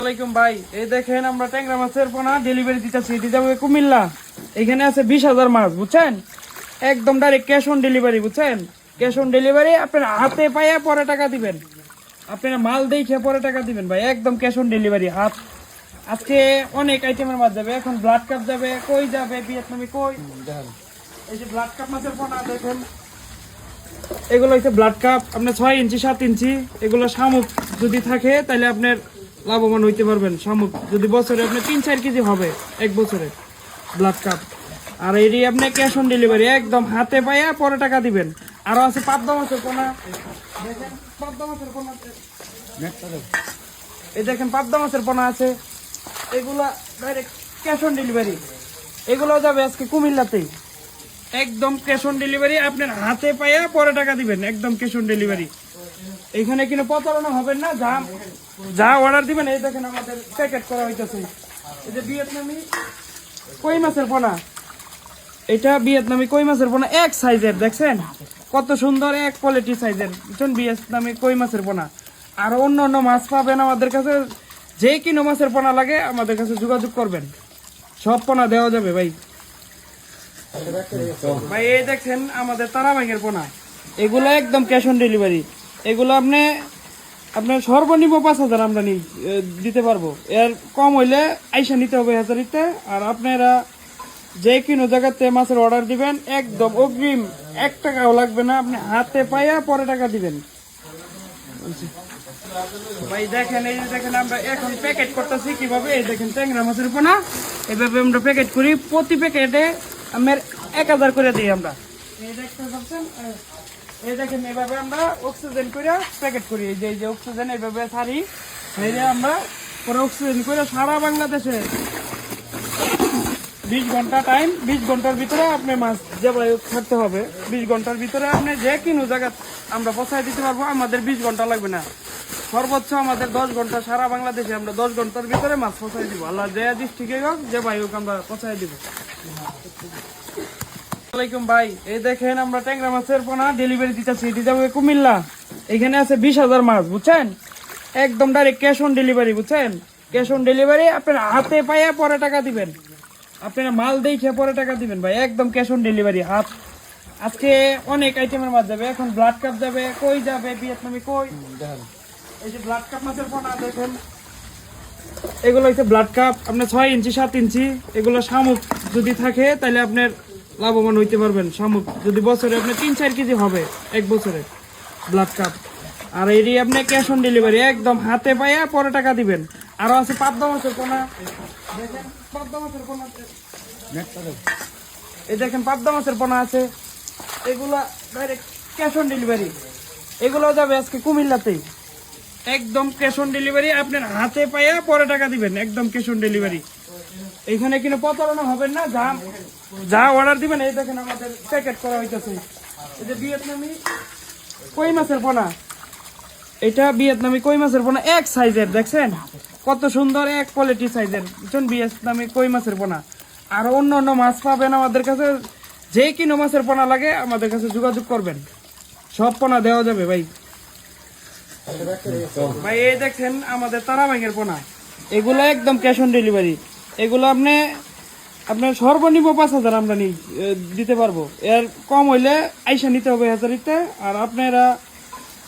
আসসালামাইকুম ভাই, এই দেখেন আমরা ট্যাংরা মাছের পোনা ডেলিভারি দিতেছি। এটি যাবে কুমিল্লা। এখানে আছে 20,000 মাছ, বুঝছেন? একদম ডাইরেক্ট ক্যাশ অন ডেলিভারি, বুঝছেন? Cash on delivery. আপনার হাতে পাইয়া পরে টাকা দিবেন, আপনারা মাল দেখে পরে টাকা দিবেন ভাই। একদম ক্যাশ অন ডেলিভারি। হাত আজকে অনেক আইটেমের মাছ যাবে। এখন ব্লাড কাপ যাবে, কই যাবে, ভিয়েতনামি কই। এই যে ব্লাড কাপ মাছের পোনা দেখেন, এগুলো হচ্ছে ব্লাড কাপ। আপনার 6 ইঞ্চি 7 ইঞ্চি এগুলো শামুক যদি থাকে তাহলে আপনার লাভবান হইতে পারবেন। শামুক যদি বছরে আপনার 3-4 কেজি হবে এক বছরে ব্লাড কাপ। আর এটি আপনি ক্যাশ অন ডেলিভারি, একদম হাতে পাইয়া পরে টাকা দিবেন। আরো আছে পাবদা মাছের পোনা, দেখেন পাবদা মাছের পোনা, এই দেখেন পাবদা মাছের পোনা আছে। এগুলা ডাইরেক্ট ক্যাশ অন ডেলিভারি। এগুলো যাবে আজকে কুমিল্লাতেই, একদম ক্যাশ অন ডেলিভারি। আপনার হাতে পাইয়া পরে টাকা দিবেন, একদম ক্যাশ অন ডেলিভারি। এখানে কিন্তু প্রতারণা হবেন না। যা অর্ডার দিবেন, এই দেখেন আমাদের প্যাকেট করা হইতেছে। এই যে ভিয়েতনামি কই মাছের পোনা, এটা ভিয়েতনামি কই মাছের পোনা এক সাইজের, দেখছেন কত সুন্দর এক কোয়ালিটি সাইজের, বুঝছেন? ভিয়েতনামি কই মাছের পোনা। আর অন্য অন্য মাছ পাবেন আমাদের কাছে। যে কিনো মাছের পোনা লাগে আমাদের কাছে যোগাযোগ করবেন, সব পোনা দেওয়া যাবে ভাই। ভাই এই দেখেন আমাদের তারাবাইয়ের পোনা, এগুলো একদম ক্যাশ অন ডেলিভারি। এগুলো আপনার সর্বনিম্ন 5,000 আমরা দিতে পারবো। এর কম হইলে আইসা নিতে হবে হাজারিতে। আর আপনারা যে কোনো জায়গাতে মাছের অর্ডার দিবেন, একদম অগ্রিম 1 টাকাও লাগবে না। আপনি হাতে পাইয়া পরে টাকা দিবেন ভাই। দেখেন এই দেখেন আমরা এখন প্যাকেট করতেছি কিভাবে। এই দেখেন ট্যাংরা মাছের পোনা এইভাবে আমরা প্যাকেট করি। প্রতি প্যাকেটে আমার 1,000 করে দিই আমরা। এই দেখতে পাচ্ছেন, এই দেখেন এইভাবে আমরা অক্সিজেন করে প্যাকেট করি। এই যে অক্সিজেন এইভাবে ছাড়ি, আমরা পরে অক্সিজেন করে সারা বাংলাদেশে 20 ঘন্টা টাইম, 20 ঘন্টার ভিতরে আপনি মাছ যেভাবে ছাড়তে হবে, 20 ঘন্টার ভিতরে আপনি যে কোনো জায়গা আমরা পৌঁছায় দিতে পারবো। আমাদের 20 ঘন্টা লাগবে না, সর্বোচ্চ আমাদের 10 ঘন্টা। সারা বাংলাদেশে আমরা 10 ঘন্টার ভিতরে মাছ পৌঁছায় দিব। আল্লাহ যে ডিস্ট্রিক্টে হোক, যে ভাই হোক, আমরা পৌঁছায় দিব। আসসালামাইকুম ভাই, এই দেখেন আমরা ট্যাংরা মাছের পোনা ডেলিভারি দিতেছি। এটি যাবে কুমিল্লা। এখানে আছে 20,000 মাছ, বুঝছেন? একদম ডাইরেক্ট ক্যাশ অন ডেলিভারি, বুঝছেন? Cash on delivery. আপনার হাতে পাইয়া পরে টাকা দিবেন, আপনারা মাল দেখে পরে টাকা দিবেন ভাই। একদম ক্যাশ অন ডেলিভারি। হাত আজকে অনেক আইটেমের মাছ যাবে। এখন ব্লাড কাপ যাবে, কই যাবে, ভিয়েতনামি কই। এই যে ব্লাড কাপ মাছের পোনা দেখেন, এগুলো হচ্ছে ব্লাড কাপ। আপনার 6 ইঞ্চি 7 ইঞ্চি এগুলো শামুক যদি থাকে তাহলে আপনার লাভবান হইতে পারবেন। শামুক যদি বছরে আপনার 3-4 কেজি হবে এক বছরে ব্লাড কাপ। আর এটি আপনি ক্যাশ অন ডেলিভারি, একদম হাতে পাইয়া পরে টাকা দিবেন। আরো আছে পাবদা মাছের পোনা, দেখেন পাবদা মাছের পোনা, এই দেখেন পাবদা মাছের পোনা আছে। এগুলা ডাইরেক্ট ক্যাশ অন ডেলিভারি। এগুলো যাবে আজকে কুমিল্লাতেই, একদম ক্যাশ অন ডেলিভারি। আপনার হাতে পাইয়া পরে টাকা দিবেন, একদম ক্যাশ অন ডেলিভারি। এখানে কিন্তু প্রতারণা হবেন না। যা অর্ডার দিবেন, এই দেখেন আমাদের প্যাকেট করা হইতেছে। এই যে ভিয়েতনামি কই মাছের পোনা, এটা ভিয়েতনামি কই মাছের পোনা এক সাইজের, দেখছেন কত সুন্দর এক কোয়ালিটি সাইজের, বুঝছেন? ভিয়েতনামি কই মাছের পোনা। আর অন্য অন্য মাছ পাবেন আমাদের কাছে। যে কিনো মাছের পোনা লাগে আমাদের কাছে যোগাযোগ করবেন, সব পোনা দেওয়া যাবে ভাই। ভাই এই দেখেন আমাদের তারাবাইয়ের পোনা, এগুলো একদম ক্যাশ অন ডেলিভারি। এগুলো আপনার সর্বনিম্ন 5,000 আমরা দিতে পারবো। এর কম হইলে আইসা নিতে হবে হাজারিতে। আর আপনারা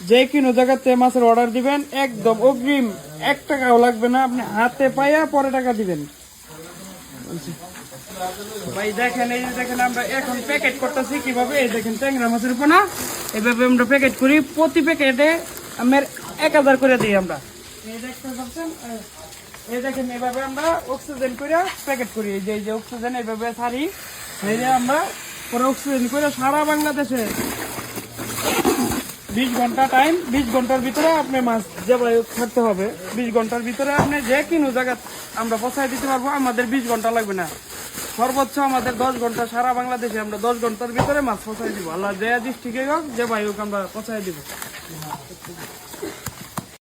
যে কোনো জায়গাতে মাছের অর্ডার দিবেন, একদম অগ্রিম 1 টাকাও লাগবে না। আপনি হাতে পাইয়া পরে টাকা দিবেন ভাই। দেখেন এই দেখেন আমরা এখন প্যাকেট করতেছি কিভাবে। এই দেখেন ট্যাংরা মাছের পোনা এইভাবে আমরা প্যাকেট করি। প্রতি প্যাকেটে আমার 1,000 করে দিই আমরা। এই দেখতে পাচ্ছেন, এই দেখেন এইভাবে আমরা অক্সিজেন করে প্যাকেট করি। এই যে অক্সিজেন এইভাবে ছাড়ি, আমরা পরে অক্সিজেন করে সারা বাংলাদেশে 20 ঘন্টা টাইম, 20 ঘন্টার ভিতরে আপনি মাছ যেভাবে ছাড়তে হবে, 20 ঘন্টার ভিতরে আপনি যে কোনো জায়গা আমরা পৌঁছায় দিতে পারবো। আমাদের 20 ঘন্টা লাগবে না, সর্বোচ্চ আমাদের 10 ঘন্টা। সারা বাংলাদেশে আমরা 10 ঘন্টার ভিতরে মাছ পৌঁছায় দিব। আল্লাহ যে ডিস্ট্রিক্টে হোক, যে ভাই হোক, আমরা পৌঁছায় দিব।